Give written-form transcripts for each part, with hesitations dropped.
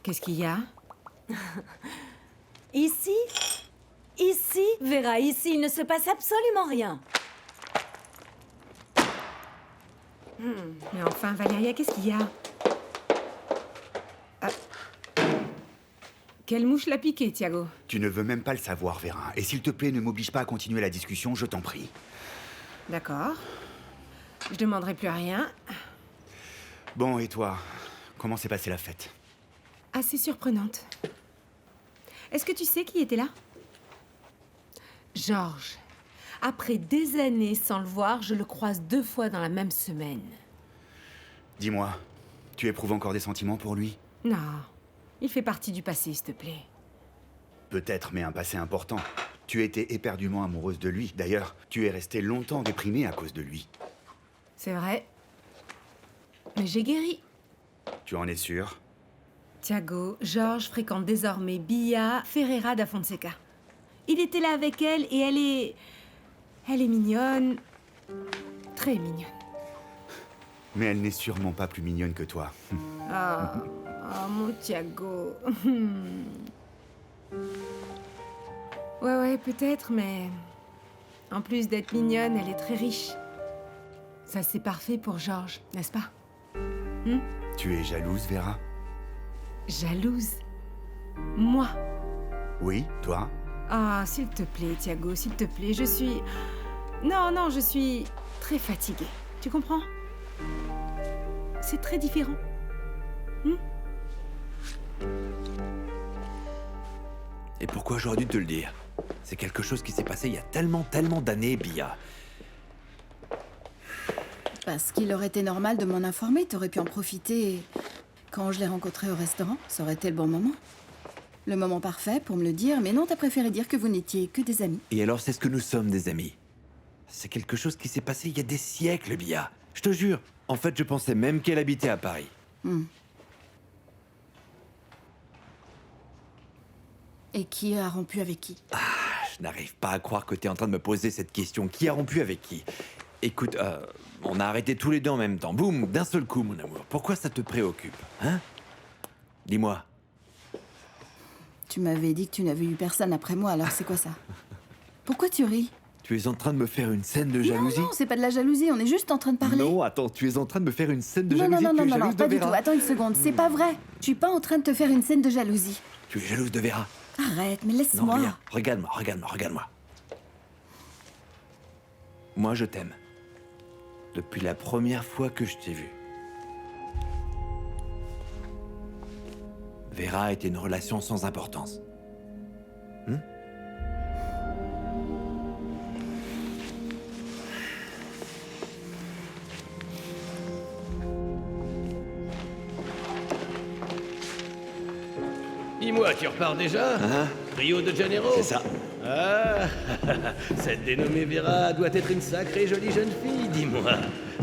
Qu'est-ce qu'il y a? Ici, Vera, ici, il ne se passe absolument rien. Mais enfin, Valéria, qu'est-ce qu'il y a? Ah. Quelle mouche l'a piqué, Thiago? Tu ne veux même pas le savoir, Vera. Et s'il te plaît, ne m'oblige pas à continuer la discussion, je t'en prie. D'accord. Je demanderai plus rien. Bon, et toi? Comment s'est passée la fête? Assez surprenante. Est-ce que tu sais qui était là? Georges. Après des années sans le voir, je le croise 2 fois dans la même semaine. Dis-moi, tu éprouves encore des sentiments pour lui? Non, il fait partie du passé, s'il te plaît. Peut-être, mais un passé important. Tu étais éperdument amoureuse de lui. D'ailleurs, tu es restée longtemps déprimée à cause de lui. C'est vrai. Mais j'ai guéri. Tu en es sûre? Thiago, Georges fréquente désormais Bia Ferreira da Fonseca. Il était là avec elle et elle est... Elle est mignonne. Très mignonne. Mais elle n'est sûrement pas plus mignonne que toi. Oh, mon Thiago. Ouais, peut-être, mais... En plus d'être mignonne, elle est très riche. Ça, c'est parfait pour Georges, n'est-ce pas? Tu es jalouse, Vera? Jalouse? Moi? Oui, toi? Ah, s'il te plaît, Thiago, s'il te plaît, je suis... Non, je suis très fatiguée. Tu comprends? C'est très différent. Et pourquoi j'aurais dû te le dire? C'est quelque chose qui s'est passé il y a tellement d'années, Bia. Parce qu'il aurait été normal de m'en informer, t'aurais pu en profiter quand je l'ai rencontré au restaurant. Ça aurait été le bon moment. Le moment parfait pour me le dire, mais non, t'as préféré dire que vous n'étiez que des amis. Et alors, c'est ce que nous sommes, des amis. C'est quelque chose qui s'est passé il y a des siècles, Bia. Je te jure. En fait, je pensais même qu'elle habitait à Paris. Et qui a rompu avec qui? Je n'arrive pas à croire que t'es en train de me poser cette question. Qui a rompu avec qui? Écoute, on a arrêté tous les deux en même temps. Boum, d'un seul coup, mon amour. Pourquoi ça te préoccupe, hein? Dis-moi. Tu m'avais dit que tu n'avais eu personne après moi, alors c'est quoi ça? Pourquoi tu ris? Tu es en train de me faire une scène de jalousie? Non, c'est pas de la jalousie, on est juste en train de parler. Non, attends, tu es en train de me faire une scène de non, jalousie? non, Tu es non, jalouse de pas du Vera? tout. Attends une seconde, c'est pas vrai. Je suis pas en train de te faire une scène de jalousie. Tu es jalouse de Vera? Arrête, mais Non, laisse-moi. regarde, regarde-moi. Moi, je t'aime. Depuis la première fois que je t'ai vu. Vera était une relation sans importance. Dis-moi, tu repars déjà? Rio de Janeiro? C'est ça. Ah, cette dénommée Vera doit être une sacrée jolie jeune fille, dis-moi.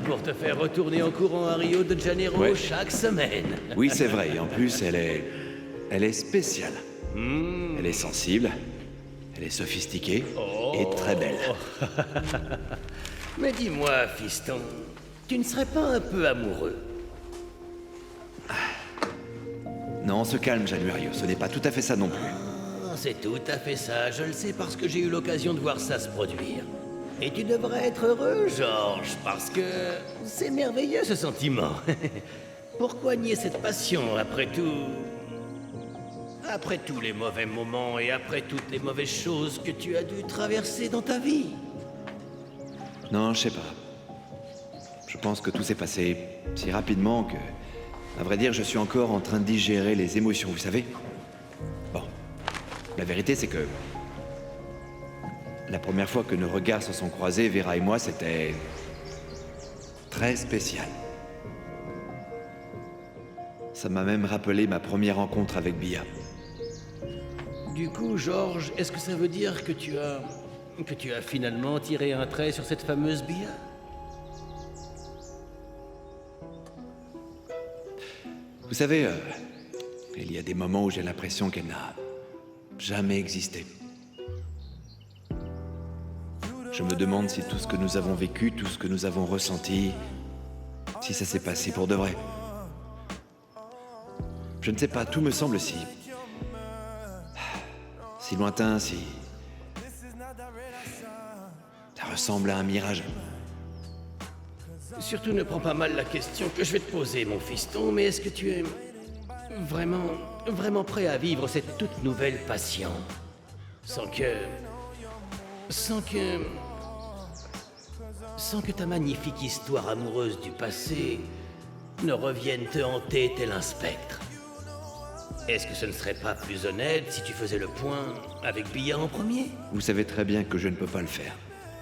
Pour te faire retourner en courant à Rio de Janeiro Ouais. chaque semaine. Oui, c'est vrai. Et en plus, elle est spéciale. Elle est sensible, elle est sophistiquée et très belle. Mais dis-moi, fiston, tu ne serais pas un peu amoureux? Non, on se calme, Januario. Ce n'est pas tout à fait ça non plus. Ah, c'est tout à fait ça, je le sais parce que j'ai eu l'occasion de voir ça se produire. Et tu devrais être heureux, Georges, parce que c'est merveilleux ce sentiment. Pourquoi nier cette passion après tout? Après tous les mauvais moments et après toutes les mauvaises choses que tu as dû traverser dans ta vie? Non, je sais pas. Je pense que tout s'est passé si rapidement que, à vrai dire, je suis encore en train de digérer les émotions, vous savez. Bon, la vérité c'est que la première fois que nos regards se sont croisés, Vera et moi, c'était très spécial. Ça m'a même rappelé ma première rencontre avec Bia. Du coup, Georges, est-ce que ça veut dire que tu as finalement tiré un trait sur cette fameuse Bia? Vous savez, il y a des moments où j'ai l'impression qu'elle n'a jamais existé. Je me demande si tout ce que nous avons vécu, tout ce que nous avons ressenti, si ça s'est passé pour de vrai. Je ne sais pas, tout me semble si lointain, si... Ça ressemble à un mirage. Surtout ne prends pas mal la question que je vais te poser, mon fiston, mais est-ce que tu es vraiment prêt à vivre cette toute nouvelle passion sans que ta magnifique histoire amoureuse du passé ne revienne te hanter tel un spectre? Est-ce que ce ne serait pas plus honnête si tu faisais le point avec Billa en premier? Vous savez très bien que je ne peux pas le faire.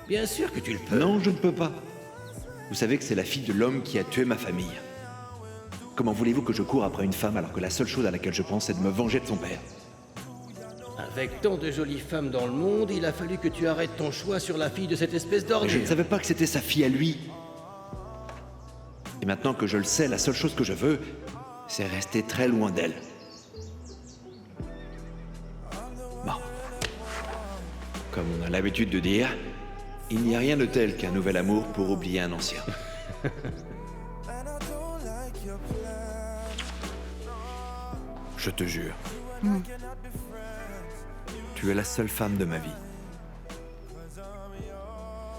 Bien sûr que tu le peux. Non, je ne peux pas. Vous savez que c'est la fille de l'homme qui a tué ma famille. Comment voulez-vous que je cours après une femme alors que la seule chose à laquelle je pense est de me venger de son père? Avec tant de jolies femmes dans le monde, il a fallu que tu arrêtes ton choix sur la fille de cette espèce Mais d'ordure. je ne savais pas que c'était sa fille à lui. Et maintenant que je le sais, la seule chose que je veux, c'est rester très loin d'elle. Bon. Comme on a l'habitude de dire, il n'y a rien de tel qu'un nouvel amour pour oublier un ancien. Je te jure. Tu es la seule femme de ma vie.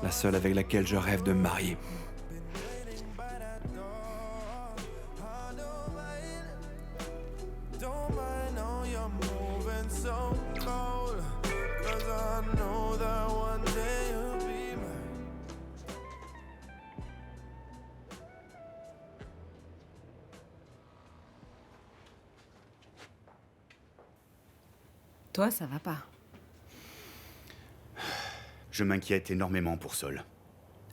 La seule avec laquelle je rêve de me marier. Toi, ça va pas. Je m'inquiète énormément pour Sol.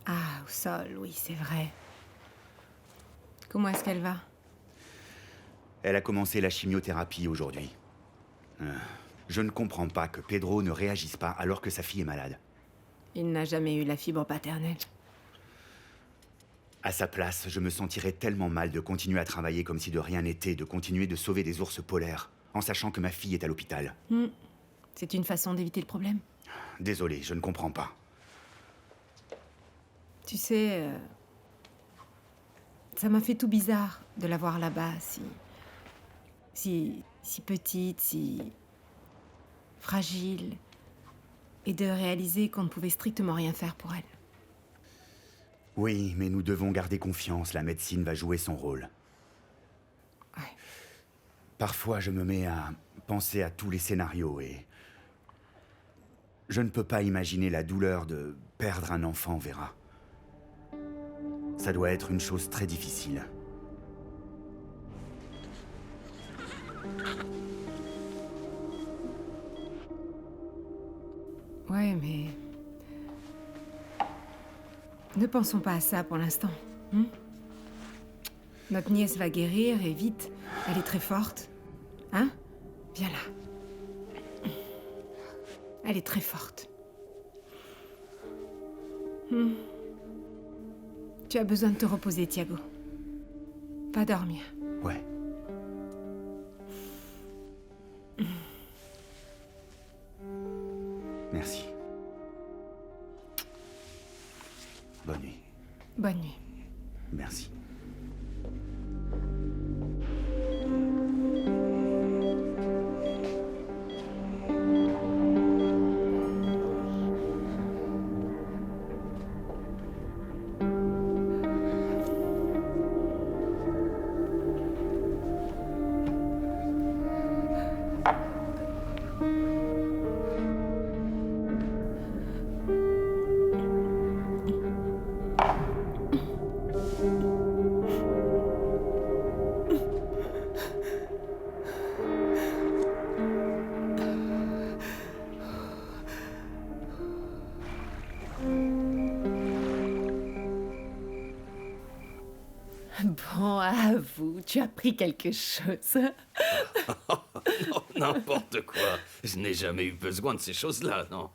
Ah, Sol, oui, c'est vrai. Comment est-ce qu'elle va? Elle a commencé la chimiothérapie aujourd'hui. Je ne comprends pas que Pedro ne réagisse pas alors que sa fille est malade. Il n'a jamais eu la fibre paternelle. À sa place, je me sentirais tellement mal de continuer à travailler comme si de rien n'était, de continuer de sauver des ours polaires, en sachant que ma fille est à l'hôpital. C'est une façon d'éviter le problème. Désolé, je ne comprends pas. Tu sais, ça m'a fait tout bizarre de la voir là-bas, si petite, si fragile, et de réaliser qu'on ne pouvait strictement rien faire pour elle. Oui, mais nous devons garder confiance, la médecine va jouer son rôle. Ouais. Parfois, je me mets à penser à tous les scénarios et... Je ne peux pas imaginer la douleur de perdre un enfant, Vera. Ça doit être une chose très difficile. Ouais, mais... Ne pensons pas à ça pour l'instant. Notre nièce va guérir, et vite. Elle est très forte. Hein? Viens là. Elle est très forte. Tu as besoin de te reposer, Thiago. Pas dormir. Ouais. Merci. Bonne nuit. Bonne nuit. Merci. Bon, avoue, tu as pris quelque chose. Non, n'importe quoi. Je n'ai jamais eu besoin de ces choses-là, non.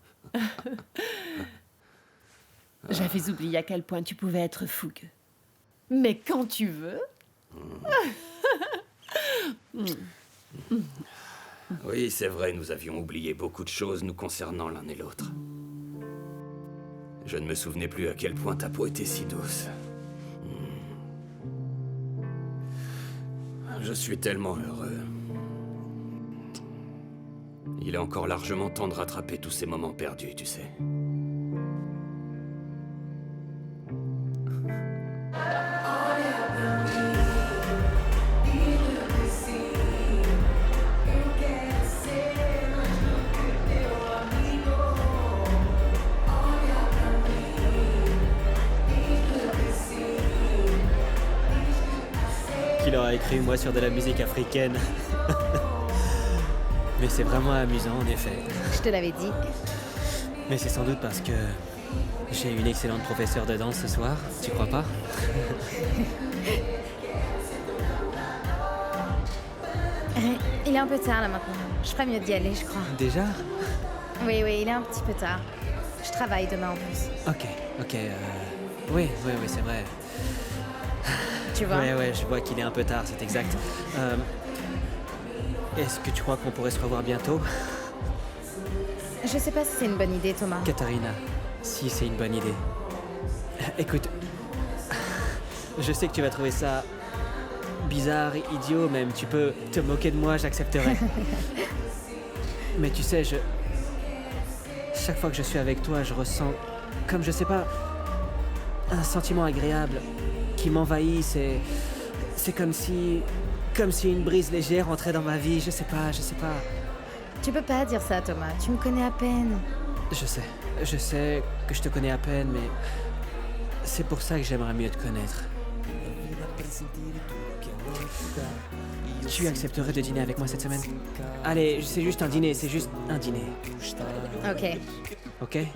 J'avais oublié à quel point tu pouvais être fougueux. Mais quand tu veux... Oui, c'est vrai, nous avions oublié beaucoup de choses nous concernant l'un et l'autre. Je ne me souvenais plus à quel point ta peau était si douce. Je suis tellement heureux. Il est encore largement temps de rattraper tous ces moments perdus, tu sais. Qu'il aura écrit moi sur de la musique africaine. Mais c'est vraiment amusant en effet. Je te l'avais dit. Mais c'est sans doute parce que j'ai une excellente professeure de danse ce soir, tu crois pas? Il est un peu tard là maintenant. Je ferais mieux d'y aller, je crois. Déjà? Oui, il est un petit peu tard. Je travaille demain en plus. Ok, oui, c'est vrai. Tu vois? Ouais, je vois qu'il est un peu tard, c'est exact. Est-ce que tu crois qu'on pourrait se revoir bientôt? Je sais pas si c'est une bonne idée, Thomas. Katharina, si c'est une bonne idée. Écoute, je sais que tu vas trouver ça bizarre, idiot même. Tu peux te moquer de moi, j'accepterai. Mais tu sais, chaque fois que je suis avec toi, je ressens, comme je sais pas, un sentiment agréable qui m'envahit. C'est comme si une brise légère entrait dans ma vie. Je sais pas. Tu peux pas dire ça, Thomas. Tu me connais à peine. Je sais que je te connais à peine, mais c'est pour ça que j'aimerais mieux te connaître. Tu accepterais de dîner avec moi cette semaine? Allez, c'est juste un dîner, Ok. Ok?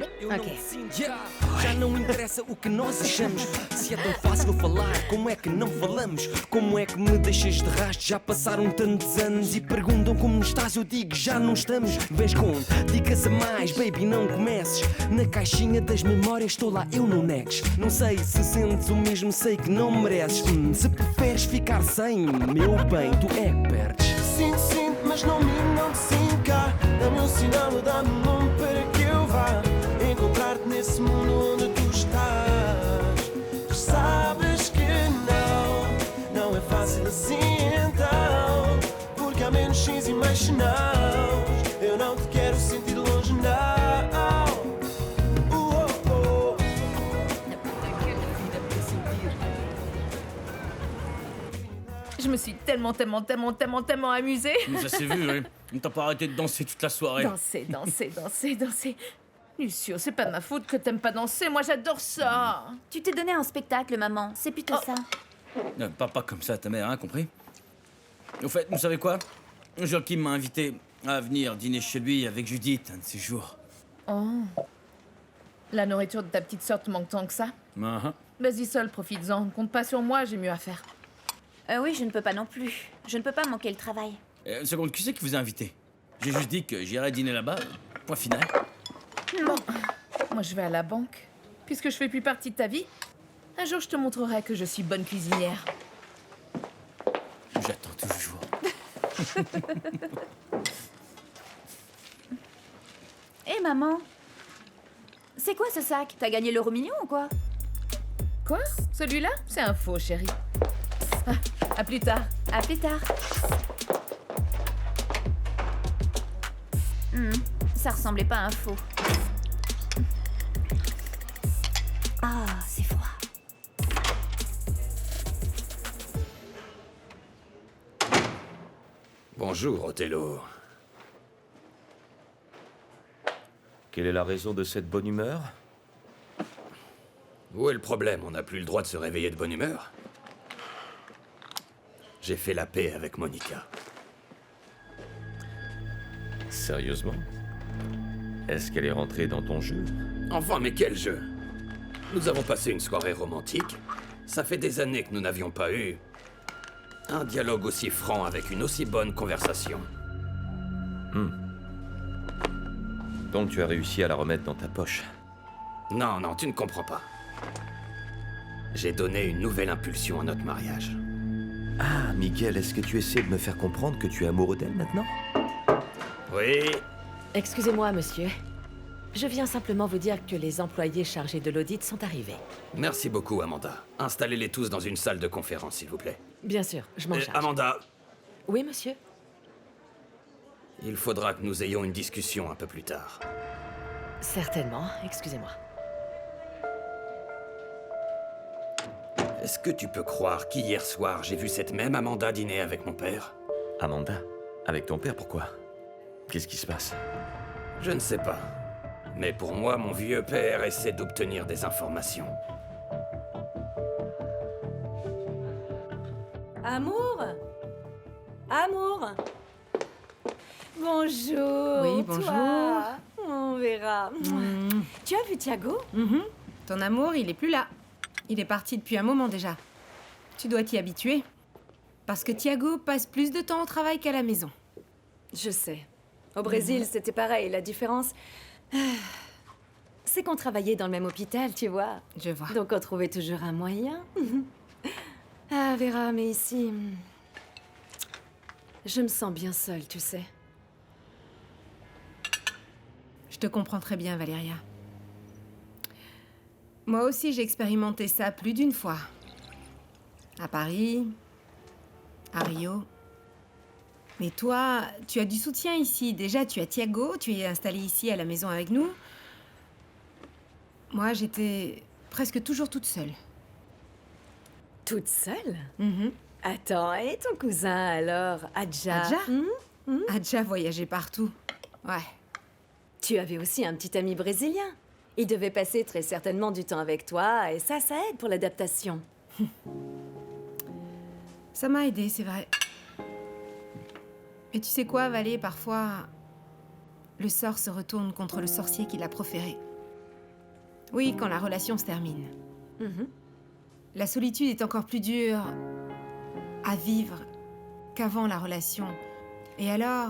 Já não interessa o que nós achamos. Se é tão fácil falar, como é que não falamos? Como é que me deixas de rastro? Já passaram tantos anos e perguntam como estás. Eu digo, já não estamos. Vês com dicas a mais, baby, não comeces. Na caixinha das memórias estou lá, eu não negues. Não sei se sentes o mesmo, sei que não mereces. Se preferes ficar sem, meu bem, tu é que perdes. Sinto, mas não te sinto cá. Dá-me um sinal, dá-me um nome para que eu vá encontrar-te nesse mundo onde tu estás. Tu sabes que não é fácil assim então. Porque há menos X e mais sinais. Eu não te quero sentir longe, não. Je me suis tellement amusée. Ça s'est vu, oui. T'as pas arrêté de danser toute la soirée. Danser. Lucio, c'est pas de ma faute que t'aimes pas danser. Moi, j'adore ça. Tu t'es donné un spectacle, maman. C'est plutôt ça. Pas comme ça, ta mère, hein, compris? Au fait, vous savez quoi? Joachim m'a invité à venir dîner chez lui avec Judith un de ces jours. Oh. La nourriture de ta petite sœur te manque tant que ça? Vas-y seul, profites-en. Compte pas sur moi, j'ai mieux à faire. Oui, je ne peux pas non plus. Je ne peux pas manquer le travail. Une seconde, qui c'est qui vous a invité? J'ai juste dit que j'irai dîner là-bas, point final. Bon, moi je vais à la banque. Puisque je fais plus partie de ta vie, un jour je te montrerai que je suis bonne cuisinière. J'attends toujours. Hé, maman. C'est quoi ce sac? T'as gagné l'euro million ou quoi? Quoi? Celui-là? C'est un faux, chérie. À plus tard. À plus tard. Ça ressemblait pas à un faux. Ah, c'est froid. Bonjour, Othello. Quelle est la raison de cette bonne humeur? Où est le problème? On n'a plus le droit de se réveiller de bonne humeur? J'ai fait la paix avec Monica. Sérieusement? Est-ce qu'elle est rentrée dans ton jeu? Enfin, mais quel jeu! Nous avons passé une soirée romantique. Ça fait des années que nous n'avions pas eu un dialogue aussi franc avec une aussi bonne conversation. Donc tu as réussi à la remettre dans ta poche. Non, tu ne comprends pas. J'ai donné une nouvelle impulsion à notre mariage. Ah, Miguel, est-ce que tu essaies de me faire comprendre que tu es amoureux d'elle maintenant? Oui. Excusez-moi, monsieur. Je viens simplement vous dire que les employés chargés de l'audit sont arrivés. Merci beaucoup, Amanda. Installez-les tous dans une salle de conférence, s'il vous plaît. Bien sûr, je m'en charge. Amanda, Oui, monsieur. Il faudra que nous ayons une discussion un peu plus tard. Certainement, excusez-moi. Est-ce que tu peux croire qu'hier soir, j'ai vu cette même Amanda dîner avec mon père? Amanda? Avec ton père, pourquoi? Qu'est-ce qui se passe? Je ne sais pas. Mais pour moi, mon vieux père essaie d'obtenir des informations. Amour? Amour? Bonjour. Oui, bonjour. Toi. On verra. Tu as vu Thiago? Ton amour, il est plus là. Il est parti depuis un moment déjà. Tu dois t'y habituer. Parce que Thiago passe plus de temps au travail qu'à la maison. Je sais. Au Brésil, c'était pareil. La différence, c'est qu'on travaillait dans le même hôpital, tu vois. Je vois. Donc on trouvait toujours un moyen. Ah, Vera, mais ici... Je me sens bien seule, tu sais. Je te comprends très bien, Valéria. Moi aussi, j'ai expérimenté ça plus d'une fois. À Paris, à Rio. Mais toi, tu as du soutien ici. Déjà, tu as Thiago, tu es installé ici à la maison avec nous. Moi, j'étais presque toujours toute seule. Toute seule? Attends, et ton cousin alors, Adja? Adja? Adja voyageait partout. Ouais. Tu avais aussi un petit ami brésilien. Il devait passer très certainement du temps avec toi, et ça aide pour l'adaptation. Ça m'a aidé, c'est vrai. Et tu sais quoi, Valé, parfois, le sort se retourne contre le sorcier qui l'a proféré. Oui, quand la relation se termine. La solitude est encore plus dure à vivre qu'avant la relation. Et alors,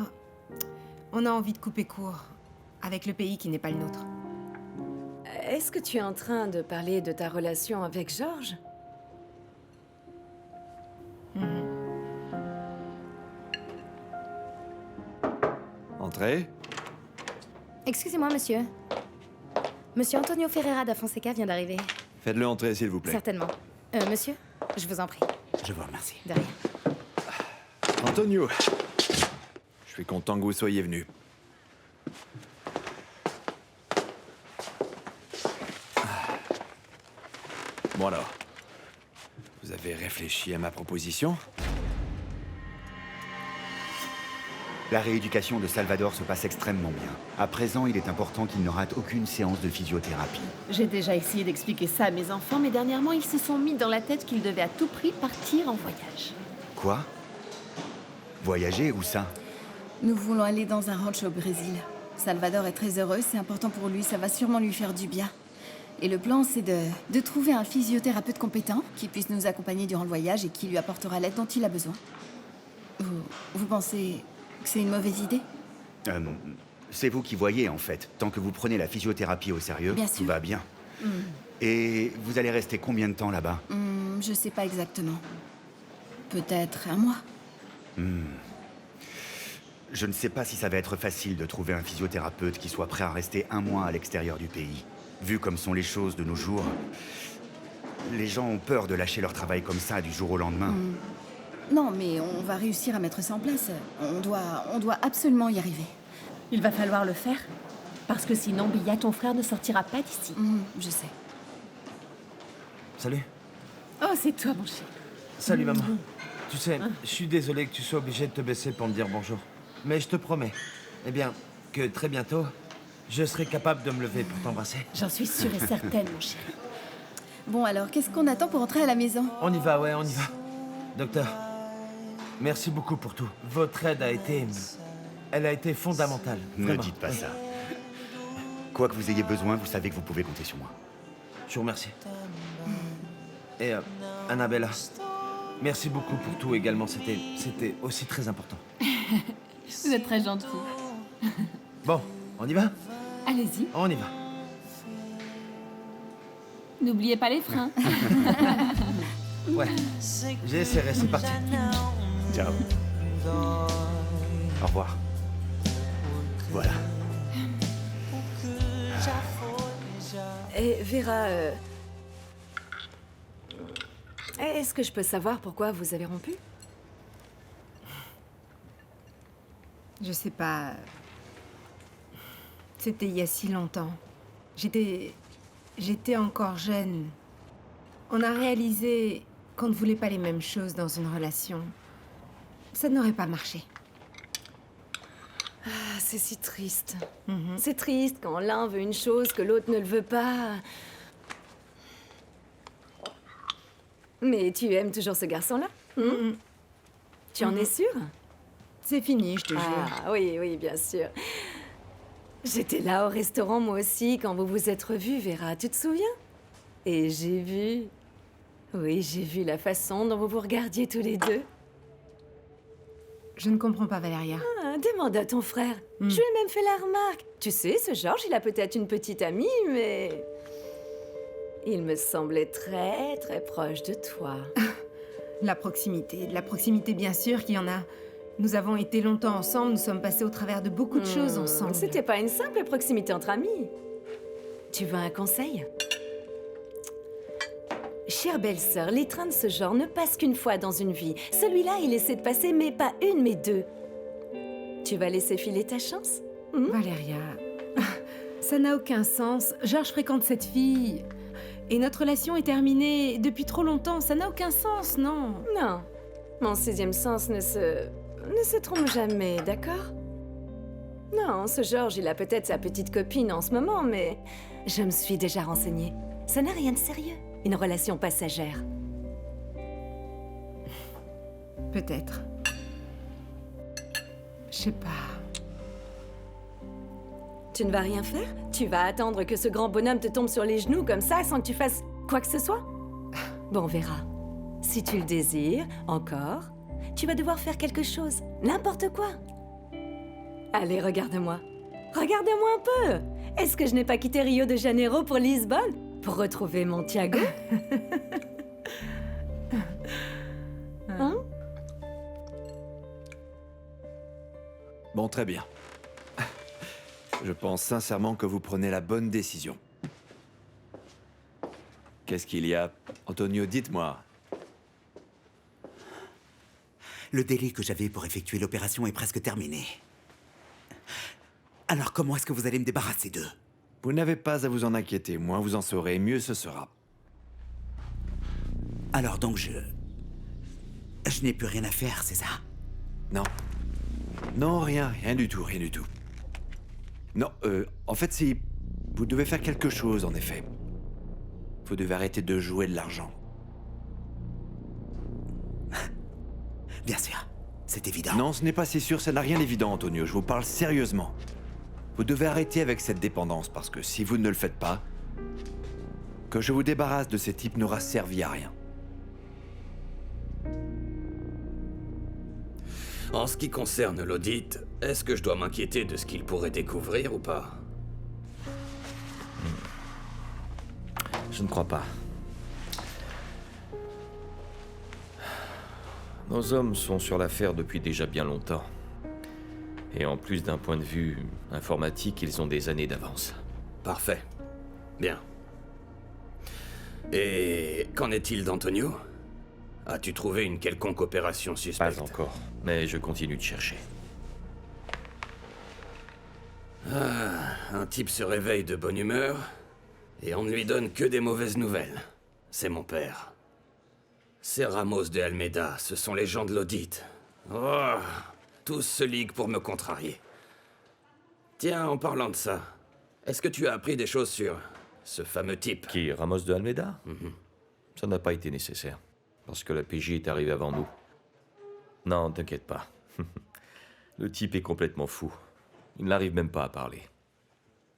on a envie de couper court avec le pays qui n'est pas le nôtre. Est-ce que tu es en train de parler de ta relation avec Georges? Entrez. Excusez-moi, monsieur. Monsieur Antonio Ferreira da Fonseca vient d'arriver. Faites-le entrer, s'il vous plaît. Certainement. Monsieur, je vous en prie. Je vous remercie. De rien. Antonio, je suis content que vous soyez venu. Bon alors, vous avez réfléchi à ma proposition? La rééducation de Salvador se passe extrêmement bien. À présent, il est important qu'il ne rate aucune séance de physiothérapie. J'ai déjà essayé d'expliquer ça à mes enfants, mais dernièrement, ils se sont mis dans la tête qu'ils devaient à tout prix partir en voyage. Quoi? Voyager, où ça? Nous voulons aller dans un ranch au Brésil. Salvador est très heureux, c'est important pour lui, ça va sûrement lui faire du bien. Et le plan, c'est de trouver un physiothérapeute compétent qui puisse nous accompagner durant le voyage et qui lui apportera l'aide dont il a besoin. Vous pensez que c'est une mauvaise idée? C'est vous qui voyez, en fait. Tant que vous prenez la physiothérapie au sérieux, Bien sûr. tout va bien. Et vous allez rester combien de temps là-bas? Je sais pas exactement. Peut-être un mois. Je ne sais pas si ça va être facile de trouver un physiothérapeute qui soit prêt à rester un mois à l'extérieur du pays. Vu comme sont les choses de nos jours, les gens ont peur de lâcher leur travail comme ça du jour au lendemain. Non, mais on va réussir à mettre ça en place. On doit absolument y arriver. Il va falloir le faire, parce que sinon, Billa, ton frère, ne sortira pas d'ici. Je sais. Salut. Oh, c'est toi, mon chéri. Salut, maman. Tu sais, je suis désolé que tu sois obligé de te baisser pour me dire bonjour. Mais je te promets, eh bien, que très bientôt, je serai capable de me lever pour t'embrasser. J'en suis sûre et certaine, mon chéri. Bon, alors, qu'est-ce qu'on attend pour rentrer à la maison? On y va, ouais, on y va. Docteur, merci beaucoup pour tout. Votre aide a été... Elle a été fondamentale. Ne Vraiment. dites pas ça. Quoi que vous ayez besoin, vous savez que vous pouvez compter sur moi. Je vous remercie. Et Annabella, merci beaucoup pour tout également. C'était aussi très important. Vous êtes très gentil. Bon, on y va? Allez-y. On y va. N'oubliez pas les freins. Ouais, j'essaierai, c'est parti. Ciao. Au revoir. Voilà. Et Vera, est-ce que je peux savoir pourquoi vous avez rompu? Je sais pas... C'était il y a si longtemps. J'étais encore jeune. On a réalisé qu'on ne voulait pas les mêmes choses dans une relation. Ça n'aurait pas marché. Ah, c'est si triste. C'est triste quand l'un veut une chose que l'autre ne le veut pas. Mais tu aimes toujours ce garçon-là? Tu en es sûre? C'est fini, je te jure. Ah oui, oui, bien sûr. J'étais là au restaurant moi aussi quand vous vous êtes revus, Vera, tu te souviens? Et j'ai vu... Oui, j'ai vu la façon dont vous vous regardiez tous les deux. Je ne comprends pas, Valeria. Ah, demande à ton frère. Je lui ai même fait la remarque. Tu sais, ce Georges, il a peut-être une petite amie, mais... Il me semblait très, très proche de toi. La proximité bien sûr qu'il y en a. Nous avons été longtemps ensemble, nous sommes passés au travers de beaucoup de choses ensemble. C'était pas une simple proximité entre amis. Tu veux un conseil? Chère belle-sœur, les trains de ce genre ne passent qu'une fois dans une vie. Celui-là, il essaie de passer, mais pas une, mais deux. Tu vas laisser filer ta chance? Valeria, ça n'a aucun sens. Georges fréquente cette fille. Et notre relation est terminée depuis trop longtemps. Ça n'a aucun sens, non? Non. Mon sixième sens ne se trompe jamais, d'accord? Non, ce Georges, il a peut-être sa petite copine en ce moment, mais... Je me suis déjà renseignée. Ça n'a rien de sérieux. Une relation passagère. Peut-être. Je sais pas. Tu ne vas rien faire? Tu vas attendre que ce grand bonhomme te tombe sur les genoux comme ça sans que tu fasses quoi que ce soit? Bon, on verra. Si tu le désires, encore, tu vas devoir faire quelque chose. N'importe quoi. Allez, regarde-moi. Regarde-moi un peu. Est-ce que je n'ai pas quitté Rio de Janeiro pour Lisbonne? Pour retrouver mon Thiago? Hein? Bon, très bien. Je pense sincèrement que vous prenez la bonne décision. Qu'est-ce qu'il y a? Antonio, dites-moi. Le délai que j'avais pour effectuer l'opération est presque terminé. Alors comment est-ce que vous allez me débarrasser d'eux? Vous n'avez pas à vous en inquiéter. Moins vous en saurez, mieux ce sera. Alors donc je n'ai plus rien à faire, c'est ça? Non. Non, rien du tout, rien du tout. Non, en fait, si... Vous devez faire quelque chose, en effet. Vous devez arrêter de jouer de l'argent. Bien sûr, c'est évident. Non, ce n'est pas si sûr, ça n'a rien d'évident, Antonio. Je vous parle sérieusement. Vous devez arrêter avec cette dépendance, parce que si vous ne le faites pas, que je vous débarrasse de ces types n'aura servi à rien. En ce qui concerne l'audit, est-ce que je dois m'inquiéter de ce qu'il pourrait découvrir ou pas? Je ne crois pas. Nos hommes sont sur l'affaire depuis déjà bien longtemps. Et en plus d'un point de vue informatique, ils ont des années d'avance. Parfait. Bien. Et qu'en est-il d'Antonio? As-tu trouvé une quelconque opération suspecte? Pas encore, mais je continue de chercher. Ah, un type se réveille de bonne humeur, et on ne lui donne que des mauvaises nouvelles. C'est mon père. C'est Ramos de Almeida, ce sont les gens de l'audit. Oh, tous se liguent pour me contrarier. Tiens, en parlant de ça, est-ce que tu as appris des choses sur ce fameux type? Qui, Ramos de Almeida? Ça n'a pas été nécessaire. Parce que la PJ est arrivée avant nous. Non, t'inquiète pas. Le type est complètement fou. Il n'arrive même pas à parler.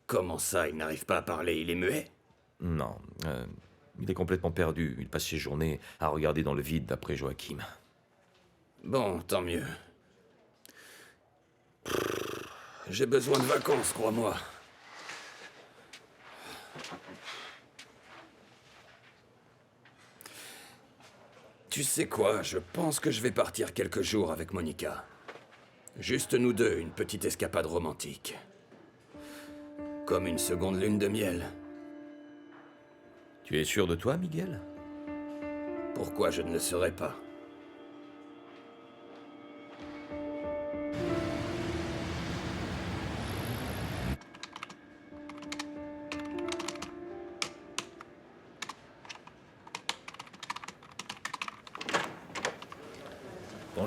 Comment ça, il n'arrive pas à parler? Il est muet? Non, il est complètement perdu. Il passe ses journées à regarder dans le vide d'après Joachim. Bon, tant mieux. J'ai besoin de vacances, crois-moi. Tu sais quoi, je pense que je vais partir quelques jours avec Monica. Juste nous deux, une petite escapade romantique. Comme une seconde lune de miel. Tu es sûr de toi, Miguel? Pourquoi je ne le serais pas?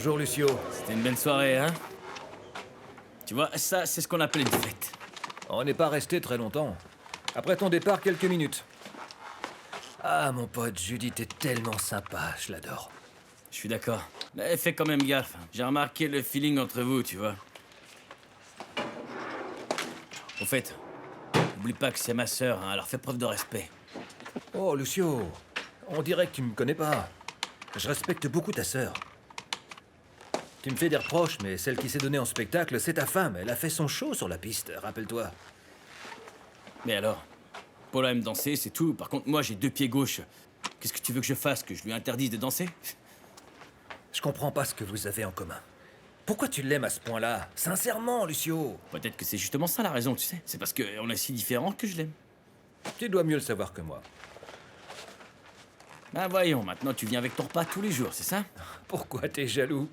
Bonjour, Lucio. C'était une belle soirée, hein? Tu vois, ça, c'est ce qu'on appelle une fête. On n'est pas resté très longtemps. Après ton départ, quelques minutes. Ah, mon pote, Judith est tellement sympa, je l'adore. Je suis d'accord. Mais fais quand même gaffe. J'ai remarqué le feeling entre vous, tu vois. Au fait, n'oublie pas que c'est ma sœur, hein, alors fais preuve de respect. Oh, Lucio, on dirait que tu me connais pas. Je respecte beaucoup ta sœur. Tu me fais des reproches, mais celle qui s'est donnée en spectacle, c'est ta femme. Elle a fait son show sur la piste, rappelle-toi. Mais alors, Paula aime danser, c'est tout. Par contre, moi, j'ai 2 pieds gauches. Qu'est-ce que tu veux que je fasse? Que je lui interdise de danser? Je comprends pas ce que vous avez en commun. Pourquoi tu l'aimes à ce point-là? Sincèrement, Lucio. Peut-être que c'est justement ça la raison, tu sais. C'est parce qu'on est si différents que je l'aime. Tu dois mieux le savoir que moi. Ben voyons, maintenant tu viens avec ton repas tous les jours, c'est ça? Pourquoi t'es jaloux?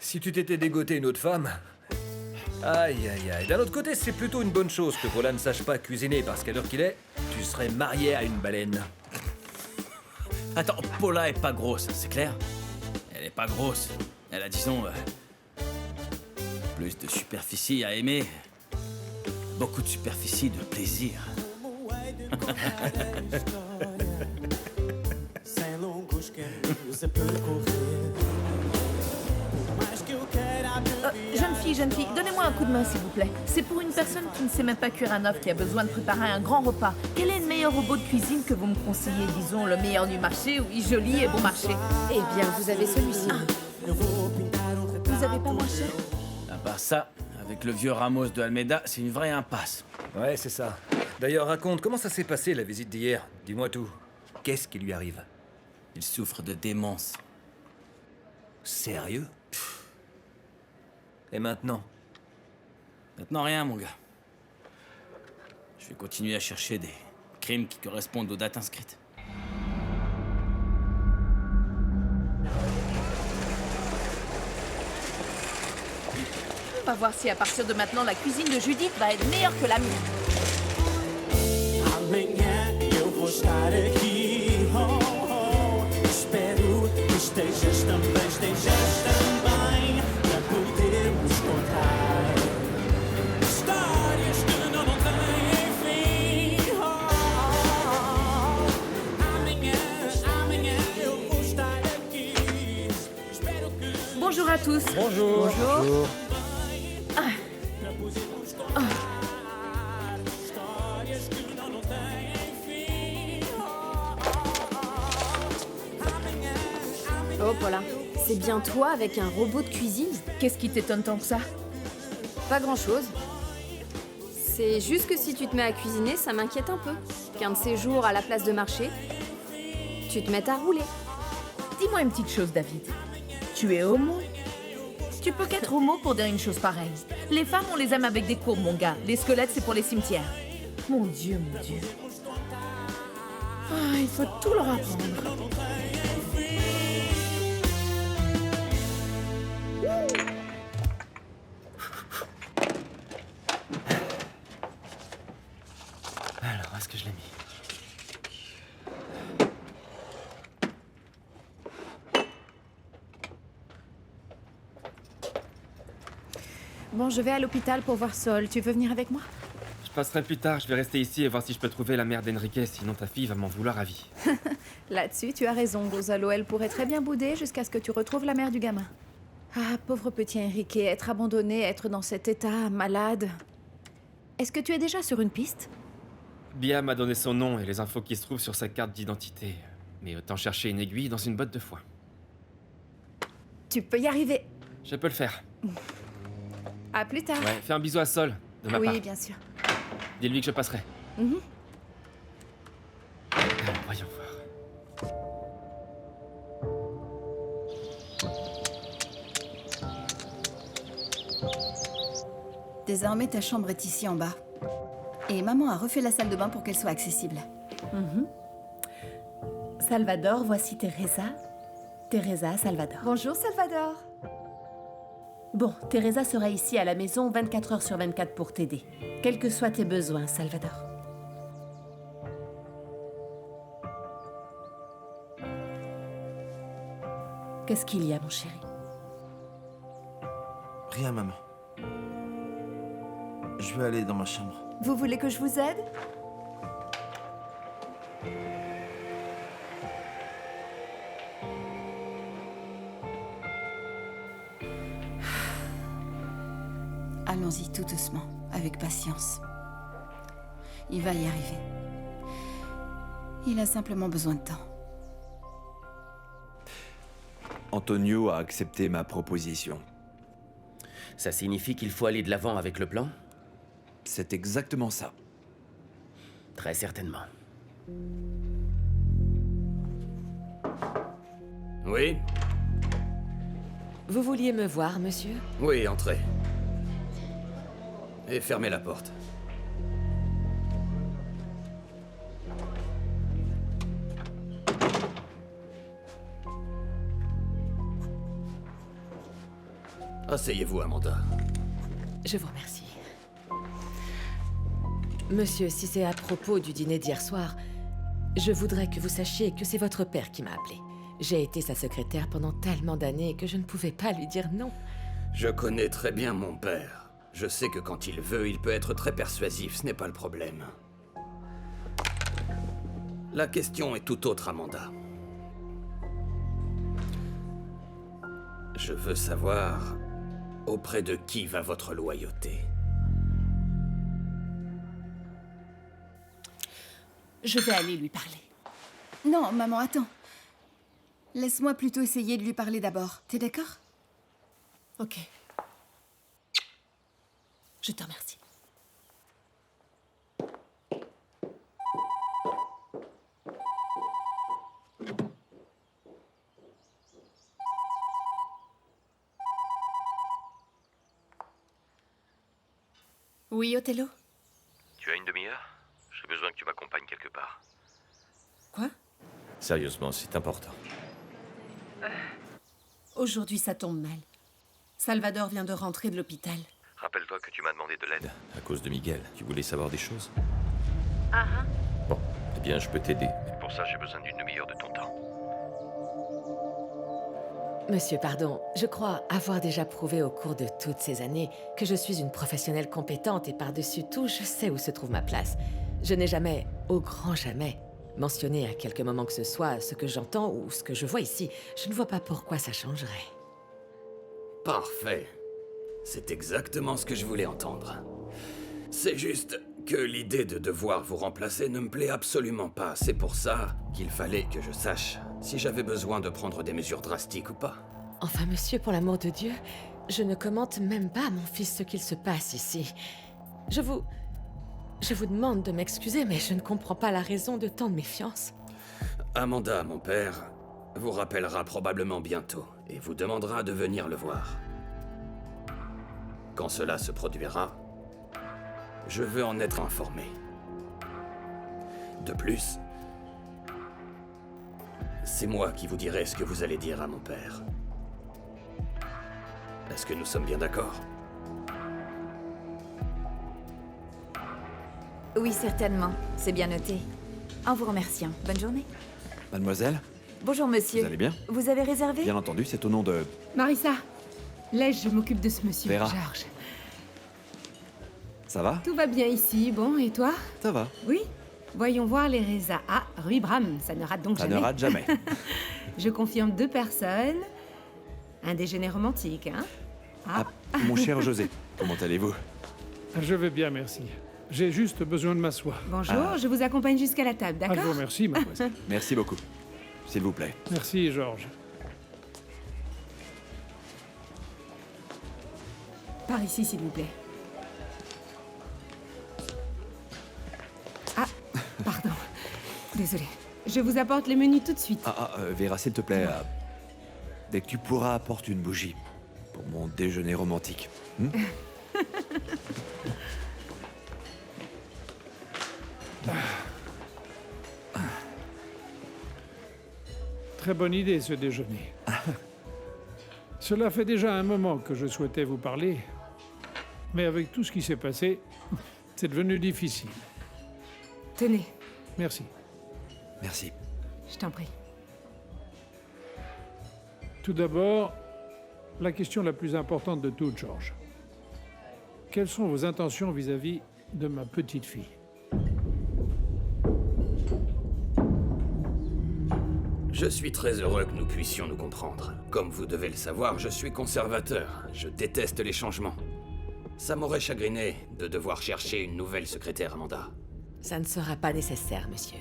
Si tu t'étais dégoté une autre femme... Aïe, aïe, aïe. D'un autre côté, c'est plutôt une bonne chose que Paula ne sache pas cuisiner, parce qu'à l'heure qu'il est, tu serais marié à une baleine. Attends, Paula est pas grosse, c'est clair? Elle est pas grosse. Elle a, disons, plus de superficie à aimer. Beaucoup de superficie de plaisir. Jeune fille, donnez-moi un coup de main, s'il vous plaît. C'est pour une personne qui ne sait même pas cuire un œuf, qui a besoin de préparer un grand repas. Quel est le meilleur robot de cuisine que vous me conseillez? Disons, le meilleur du marché, oui, joli et bon marché. Eh bien, vous avez celui-ci. Vous avez pas moins cher? À part ça, avec le vieux Ramos de Almeida, c'est une vraie impasse. Ouais, c'est ça. D'ailleurs, raconte, comment ça s'est passé, la visite d'hier? Dis-moi tout. Qu'est-ce qui lui arrive? Il souffre de démence. Sérieux? Et maintenant? Maintenant, rien, mon gars. Je vais continuer à chercher des crimes qui correspondent aux dates inscrites. On va voir si à partir de maintenant, la cuisine de Judith va être meilleure que la mienne. Amanhã eu vou estar aqui, oh, oh. Espero que estejas também, para podermos contar histórias que não têm fim, oh, oh. Amanhã eu vou estar aqui. Espero que... Bonjour à tous. Bonjour. Bonjour. Ah. Ah. Oh, Paula, c'est bien toi avec un robot de cuisine? Qu'est-ce qui t'étonne tant que ça? Pas grand-chose. C'est juste que si tu te mets à cuisiner, ça m'inquiète un peu. Qu'un de ces jours, à la place de marcher, tu te mettes à rouler. Dis-moi une petite chose, David. Tu es homo? Tu peux qu'être homo pour dire une chose pareille. Les femmes, on les aime avec des courbes, mon gars. Les squelettes, c'est pour les cimetières. Mon Dieu, mon Dieu. Ah, il faut tout leur apprendre. Alors, où est-ce que je l'ai mis? Bon, je vais à l'hôpital pour voir Sol. Tu veux venir avec moi? Je passerai plus tard, je vais rester ici et voir si je peux trouver la mère d'Enrique, sinon ta fille va m'en vouloir à vie. Là-dessus, tu as raison, Gonzalo. Elle pourrait très bien bouder jusqu'à ce que tu retrouves la mère du gamin. Ah, pauvre petit Enrique, être abandonné, être dans cet état, malade. Est-ce que tu es déjà sur une piste? Bia m'a donné son nom et les infos qui se trouvent sur sa carte d'identité. Mais autant chercher une aiguille dans une botte de foin. Tu peux y arriver. Je peux le faire. À plus tard. Ouais, fais un bisou à Sol, de ma part. Oui, bien sûr. Dis-lui que je passerai. Mhm. Alors, voyons voir. Désormais, ta chambre est ici en bas. Et maman a refait la salle de bain pour qu'elle soit accessible. Salvador, voici Teresa. Teresa, Salvador. Bonjour, Salvador. Bon, Teresa sera ici à la maison 24 heures sur 24 pour t'aider. Quels que soient tes besoins, Salvador. Qu'est-ce qu'il y a, mon chéri? Viens, maman. Je vais aller dans ma chambre. Vous voulez que je vous aide? Allons-y tout doucement, avec patience. Il va y arriver. Il a simplement besoin de temps. Antonio a accepté ma proposition. Ça signifie qu'il faut aller de l'avant avec le plan? C'est exactement ça. Très certainement. Oui? Vous vouliez me voir, monsieur? Oui, entrez. Et fermez la porte. Asseyez-vous, Amanda. Je vous remercie. Monsieur, si c'est à propos du dîner d'hier soir, je voudrais que vous sachiez que c'est votre père qui m'a appelé. J'ai été sa secrétaire pendant tellement d'années que je ne pouvais pas lui dire non. Je connais très bien mon père. Je sais que quand il veut, il peut être très persuasif, ce n'est pas le problème. La question est tout autre, Amanda. Je veux savoir auprès de qui va votre loyauté. Je vais aller lui parler. Non, maman, attends. Laisse-moi plutôt essayer de lui parler d'abord. T'es d'accord? Ok. Je te remercie. Oui, Othello? Tu as une demi-heure? J'ai besoin que tu m'accompagnes quelque part. Quoi? Sérieusement, c'est important. Aujourd'hui, ça tombe mal. Salvador vient de rentrer de l'hôpital. Rappelle-toi que tu m'as demandé de l'aide. À cause de Miguel. Tu voulais savoir des choses? Ah. Bon, eh bien, je peux t'aider. Mais pour ça, j'ai besoin d'une demi-heure de ton temps. Monsieur, pardon, je crois avoir déjà prouvé au cours de toutes ces années que je suis une professionnelle compétente et par-dessus tout, je sais où se trouve ma place. Je n'ai jamais, au grand jamais, mentionné à quelque moment que ce soit ce que j'entends ou ce que je vois ici. Je ne vois pas pourquoi ça changerait. Parfait. C'est exactement ce que je voulais entendre. C'est juste que l'idée de devoir vous remplacer ne me plaît absolument pas. C'est pour ça qu'il fallait que je sache si j'avais besoin de prendre des mesures drastiques ou pas. Enfin, monsieur, pour l'amour de Dieu, je ne commente même pas à mon fils ce qu'il se passe ici. Je vous demande de m'excuser, mais je ne comprends pas la raison de tant de méfiance. Amanda, mon père, vous rappellera probablement bientôt et vous demandera de venir le voir. Quand cela se produira, je veux en être informé. De plus, c'est moi qui vous dirai ce que vous allez dire à mon père. Est-ce que nous sommes bien d'accord? Oui, certainement. C'est bien noté. En vous remerciant. Bonne journée. Mademoiselle, Bonjour, monsieur. vous allez bien? Vous avez réservé? Bien entendu, c'est au nom de... Marissa, laisse, je m'occupe de ce monsieur, Vera. Georges. Ça va? Tout va bien ici, bon, et toi? Ça va. Oui? Voyons voir les raisins. Ah, Rue Bram, ça ne rate donc Ça jamais. ne rate jamais. Je confirme 2 personnes. Un déjeuner romantique, hein? Ah. Mon cher José, comment allez-vous? Je vais bien, merci. J'ai juste besoin de m'asseoir. Bonjour, je vous accompagne jusqu'à la table, Ah, je vous d'accord? remercie, mademoiselle. Merci beaucoup. S'il vous plaît. Merci, Georges. Par ici, s'il vous plaît. Ah, pardon. Désolée. Je vous apporte les menus tout de suite. Vera, s'il te plaît, dès que tu pourras, apporte une bougie pour mon déjeuner romantique. Très bonne idée, ce déjeuner. Cela fait déjà un moment que je souhaitais vous parler, mais avec tout ce qui s'est passé, c'est devenu difficile. Tenez, Merci. Merci. je t'en prie. Tout d'abord, la question la plus importante de toutes, George. Quelles sont vos intentions vis-à-vis de ma petite fille? Je suis très heureux que nous puissions nous comprendre. Comme vous devez le savoir, je suis conservateur. Je déteste les changements. Ça m'aurait chagriné de devoir chercher une nouvelle secrétaire, Amanda. Ça ne sera pas nécessaire, monsieur.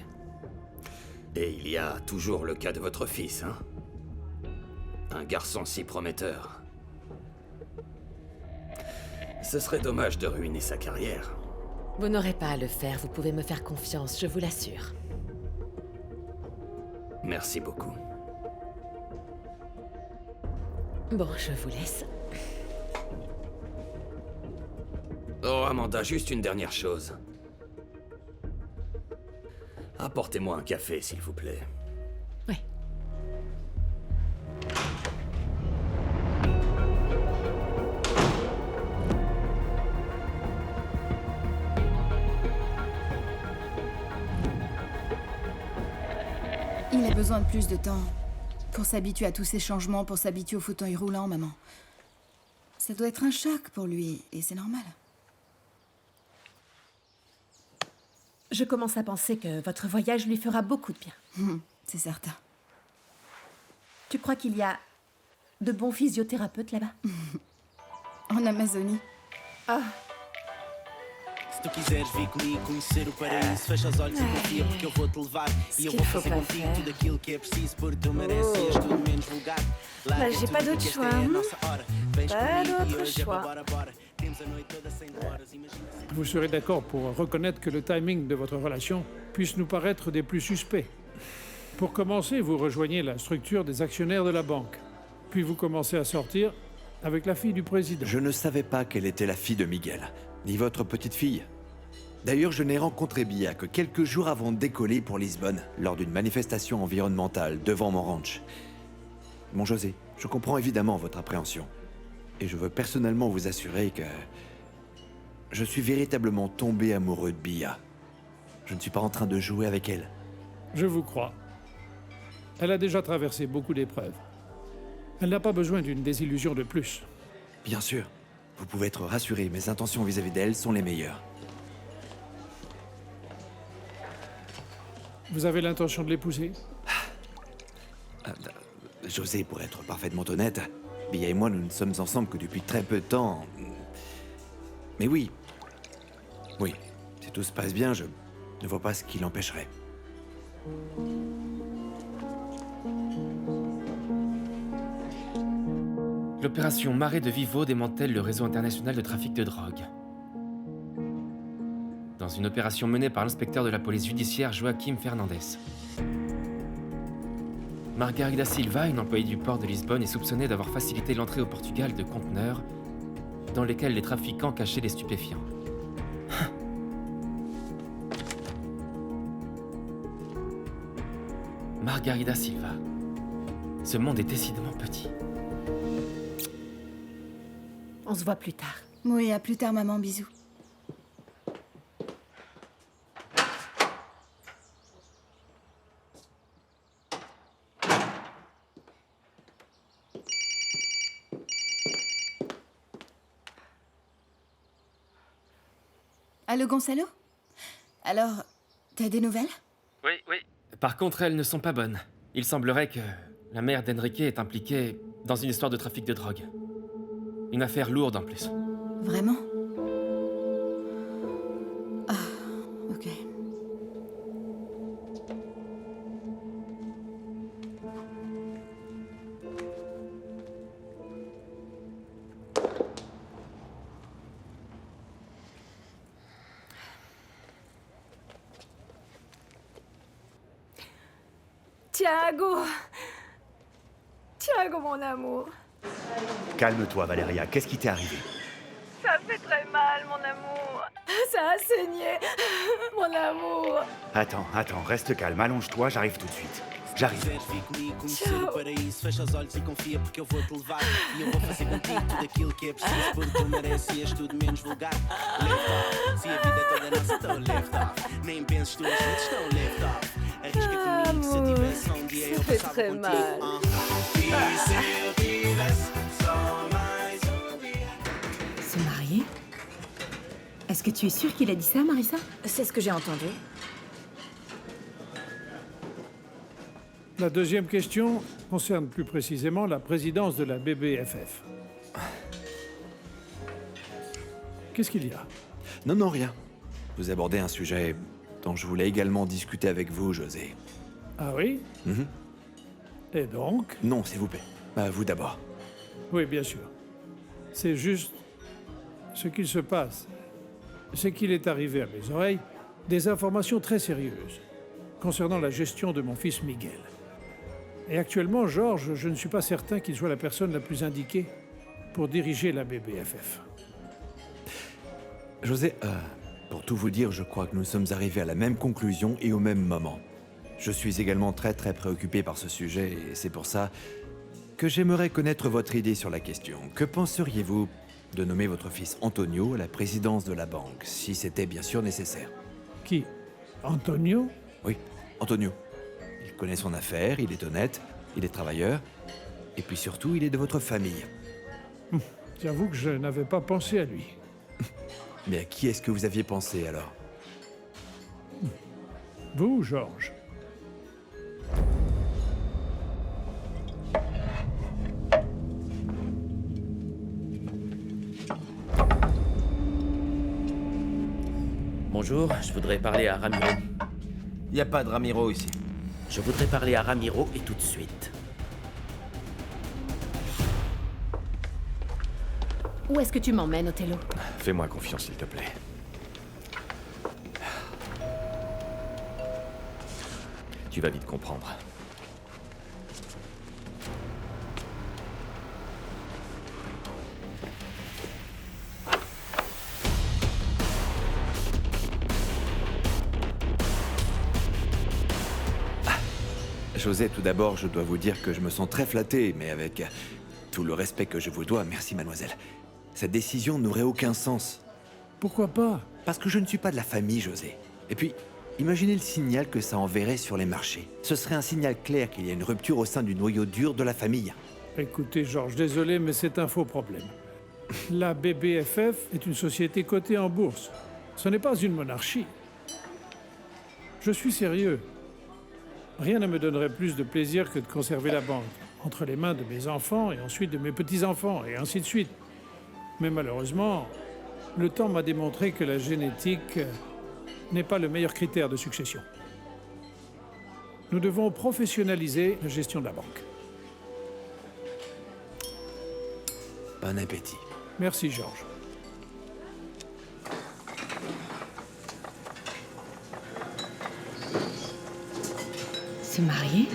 Et il y a toujours le cas de votre fils, hein? Un garçon si prometteur. Ce serait dommage de ruiner sa carrière. Vous n'aurez pas à le faire, vous pouvez me faire confiance, je vous l'assure. Merci beaucoup. Bon, je vous laisse. Oh, Amanda, juste une dernière chose. Apportez-moi un café, s'il vous plaît. Oui. Il a besoin de plus de temps pour s'habituer à tous ces changements, pour s'habituer au fauteuil roulant, maman. Ça doit être un choc pour lui, et c'est normal. Je commence à penser que votre voyage lui fera beaucoup de bien. C'est certain. Tu crois qu'il y a de bons physiothérapeutes là-bas? En Amazonie. Ah. Se tu quiseres vir comigo conhecer o paraíso, fecha os olhos e confia porque eu vou te levar e eu vou fazer contigo tudo aquilo que é preciso porque tu mereces tudo menos vulgar. Bah, j'ai pas d'autre choix. Pas d'autre choix. Vous serez d'accord pour reconnaître que le timing de votre relation puisse nous paraître des plus suspects. Pour commencer, vous rejoignez la structure des actionnaires de la banque. Puis vous commencez à sortir avec la fille du président. Je ne savais pas qu'elle était la fille de Miguel, ni votre petite fille. D'ailleurs, je n'ai rencontré Bia que quelques jours avant de décoller pour Lisbonne, lors d'une manifestation environnementale devant mon ranch. Mon José, je comprends évidemment votre appréhension. Et je veux personnellement vous assurer que je suis véritablement tombé amoureux de Bia. Je ne suis pas en train de jouer avec elle. Je vous crois. Elle a déjà traversé beaucoup d'épreuves. Elle n'a pas besoin d'une désillusion de plus. Bien sûr. Vous pouvez être rassuré, mes intentions vis-à-vis d'elle sont les meilleures. Vous avez l'intention de l'épouser? José, pour être parfaitement honnête, Bia et moi, nous ne sommes ensemble que depuis très peu de temps. Mais oui. Oui. Si tout se passe bien, je ne vois pas ce qui l'empêcherait. L'opération Marée de Vivo démantèle le réseau international de trafic de drogue. Dans une opération menée par l'inspecteur de la police judiciaire Joaquim Fernandez. Margarida Silva, une employée du port de Lisbonne, est soupçonnée d'avoir facilité l'entrée au Portugal de conteneurs dans lesquels les trafiquants cachaient des stupéfiants. Margarida Silva. Ce monde est décidément petit. On se voit plus tard. Oui, à plus tard, maman. Bisous. Allô, Gonzalo? Alors, t'as des nouvelles? Oui. Par contre, elles ne sont pas bonnes. Il semblerait que la mère d'Enrique est impliquée dans une histoire de trafic de drogue. Une affaire lourde en plus. Vraiment? Ah, ok. Tiago, mon amour. Calme-toi, Valéria. Qu'est-ce qui t'est arrivé? Ça fait très mal, mon amour. Ça a saigné, mon amour. Attends, reste calme. Allonge-toi, j'arrive tout de suite. J'arrive. Vir comigo conhecer o paraíso, fecha os olhos e confia porque eu vou te levar e eu vou fazer contigo tudo aquilo que é preciso porque tu mereces tudo menos vulgar. Left off, se a vida é toda nossa, então left off. Nem penses tuas vezes, então left off. Arrisca comigo se eu tivesse um dia eu passava contigo. E se eu tivesse só Est-ce que tu es sûre qu'il a dit ça, Marissa? C'est ce que j'ai entendu. La deuxième question concerne plus précisément la présidence de la BBFF. Qu'est-ce qu'il y a? Non, non, rien. Vous abordez un sujet dont je voulais également discuter avec vous, José. Ah oui? Mhm. Et donc? Non, s'il vous plaît. Vous d'abord. Oui, bien sûr. C'est juste... Ce qu'il se passe, c'est qu'il est arrivé à mes oreilles des informations très sérieuses concernant la gestion de mon fils Miguel. Et actuellement, Georges, je ne suis pas certain qu'il soit la personne la plus indiquée pour diriger la BBFF. José, pour tout vous dire, je crois que nous sommes arrivés à la même conclusion et au même moment. Je suis également très préoccupé par ce sujet et c'est pour ça que j'aimerais connaître votre idée sur la question. Que penseriez-vous de nommer votre fils Antonio à la présidence de la banque, si c'était bien sûr nécessaire? Qui? Antonio? Oui, Antonio. Il connaît son affaire, il est honnête, il est travailleur, et puis surtout, il est de votre famille. J'avoue que je n'avais pas pensé à lui. Mais à qui est-ce que vous aviez pensé, alors? Vous, Georges? Bonjour, je voudrais parler à Ramiro. Y a pas de Ramiro ici. Je voudrais parler à Ramiro et tout de suite. Où est-ce que tu m'emmènes, Othello? Fais-moi confiance, s'il te plaît. Tu vas vite comprendre. José, tout d'abord, je dois vous dire que je me sens très flatté, mais avec tout le respect que je vous dois, merci mademoiselle. Cette décision n'aurait aucun sens. Pourquoi pas? Parce que je ne suis pas de la famille, José. Et puis, imaginez le signal que ça enverrait sur les marchés. Ce serait un signal clair qu'il y a une rupture au sein du noyau dur de la famille. Écoutez, Georges, désolé, mais c'est un faux problème. La BBFF est une société cotée en bourse. Ce n'est pas une monarchie. Je suis sérieux. Rien ne me donnerait plus de plaisir que de conserver la banque entre les mains de mes enfants et ensuite de mes petits-enfants, et ainsi de suite. Mais malheureusement, le temps m'a démontré que la génétique n'est pas le meilleur critère de succession. Nous devons professionnaliser la gestion de la banque. Bon appétit. Merci, Georges. Se marier?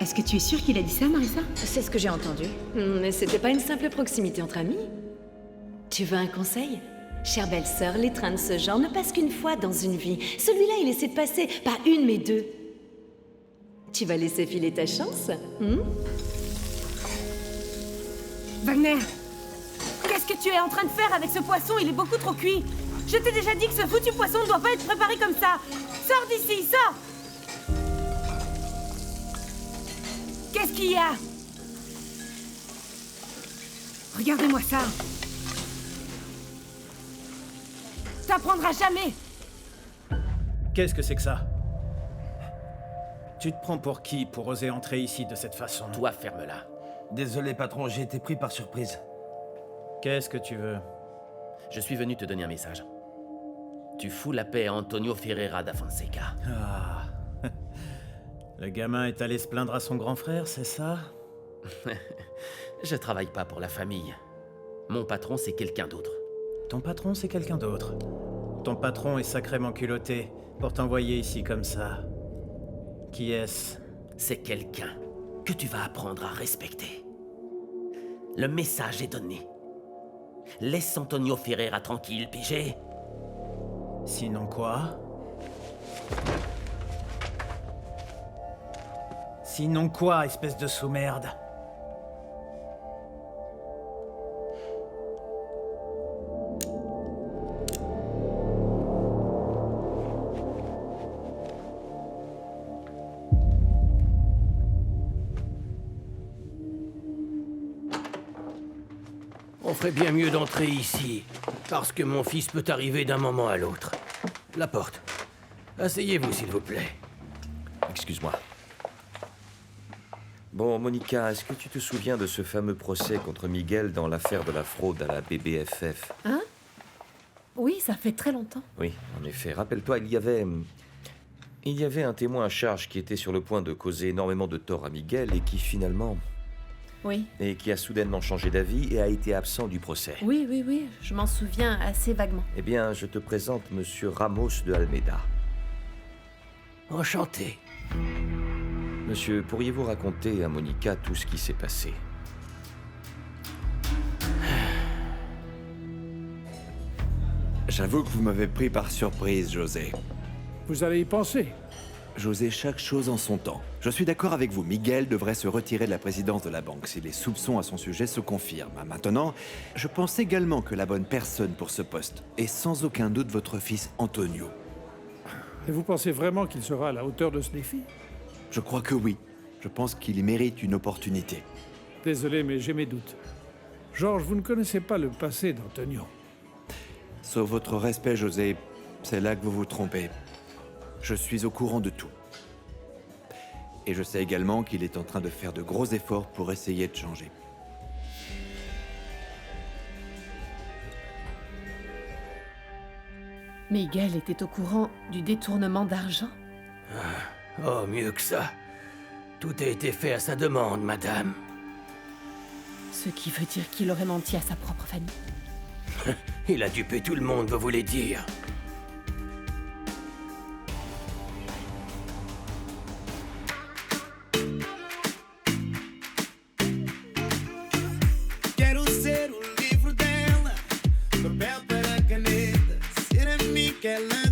Est-ce que tu es sûre qu'il a dit ça, Marissa? C'est ce que j'ai entendu. Mais c'était pas une simple proximité entre amis. Tu veux un conseil? Chère belle-sœur, les trains de ce genre ne passent qu'une fois dans une vie. Celui-là, il essaie de passer, pas une, mais deux. Tu vas laisser filer ta chance? Wagner! Qu'est-ce que tu es en train de faire avec ce poisson? Il est beaucoup trop cuit. Je t'ai déjà dit que ce foutu poisson ne doit pas être préparé comme ça. Sors d'ici, sors! Qu'est-ce qu'il y a? Regardez-moi ça. T'apprendras jamais. Qu'est-ce que c'est que ça? Tu te prends pour qui pour oser entrer ici de cette façon? Toi, ferme-la. Désolé, patron, j'ai été pris par surprise. Qu'est-ce que tu veux? Je suis venu te donner un message. Tu fous la paix à Antonio Ferreira da Fonseca. Ah. Le gamin est allé se plaindre à son grand frère, c'est ça? Je travaille pas pour la famille. Mon patron, c'est quelqu'un d'autre. Ton patron, c'est quelqu'un d'autre. Ton patron est sacrément culotté pour t'envoyer ici comme ça. Qui est-ce? C'est quelqu'un que tu vas apprendre à respecter. Le message est donné. Laisse Antonio Ferreira tranquille, pigé. Sinon quoi? Sinon quoi, espèce de sous-merde? On ferait bien mieux d'entrer ici, parce que mon fils peut arriver d'un moment à l'autre. La porte. Asseyez-vous, s'il vous plaît. Excuse-moi. Bon, Monica, est-ce que tu te souviens de ce fameux procès contre Miguel dans l'affaire de la fraude à la BBFF? Hein? Oui, ça fait très longtemps. Oui, en effet. Rappelle-toi, il y avait un témoin à charge qui était sur le point de causer énormément de tort à Miguel et qui finalement... Oui. Et qui a soudainement changé d'avis et a été absent du procès. Oui, je m'en souviens assez vaguement. Eh bien, je te présente Monsieur Ramos de Almeida. Enchanté. Monsieur, pourriez-vous raconter à Monica tout ce qui s'est passé? J'avoue que vous m'avez pris par surprise, José. Vous allez y penser. José, chaque chose en son temps. Je suis d'accord avec vous, Miguel devrait se retirer de la présidence de la banque si les soupçons à son sujet se confirment. Maintenant, je pense également que la bonne personne pour ce poste est sans aucun doute votre fils Antonio. Et vous pensez vraiment qu'il sera à la hauteur de ce défi? Je crois que oui. Je pense qu'il y mérite une opportunité. Désolé, mais j'ai mes doutes. Georges, vous ne connaissez pas le passé d'Antonio. Sauf votre respect, José, c'est là que vous vous trompez. Je suis au courant de tout. Et je sais également qu'il est en train de faire de gros efforts pour essayer de changer. Miguel était au courant du détournement d'argent? Oh, mieux que ça. Tout a été fait à sa demande, madame. Ce qui veut dire qu'il aurait menti à sa propre famille. Il a dupé tout le monde, vous voulez dire? Quero ser o livro dela, papel para caneta, cerâmica ela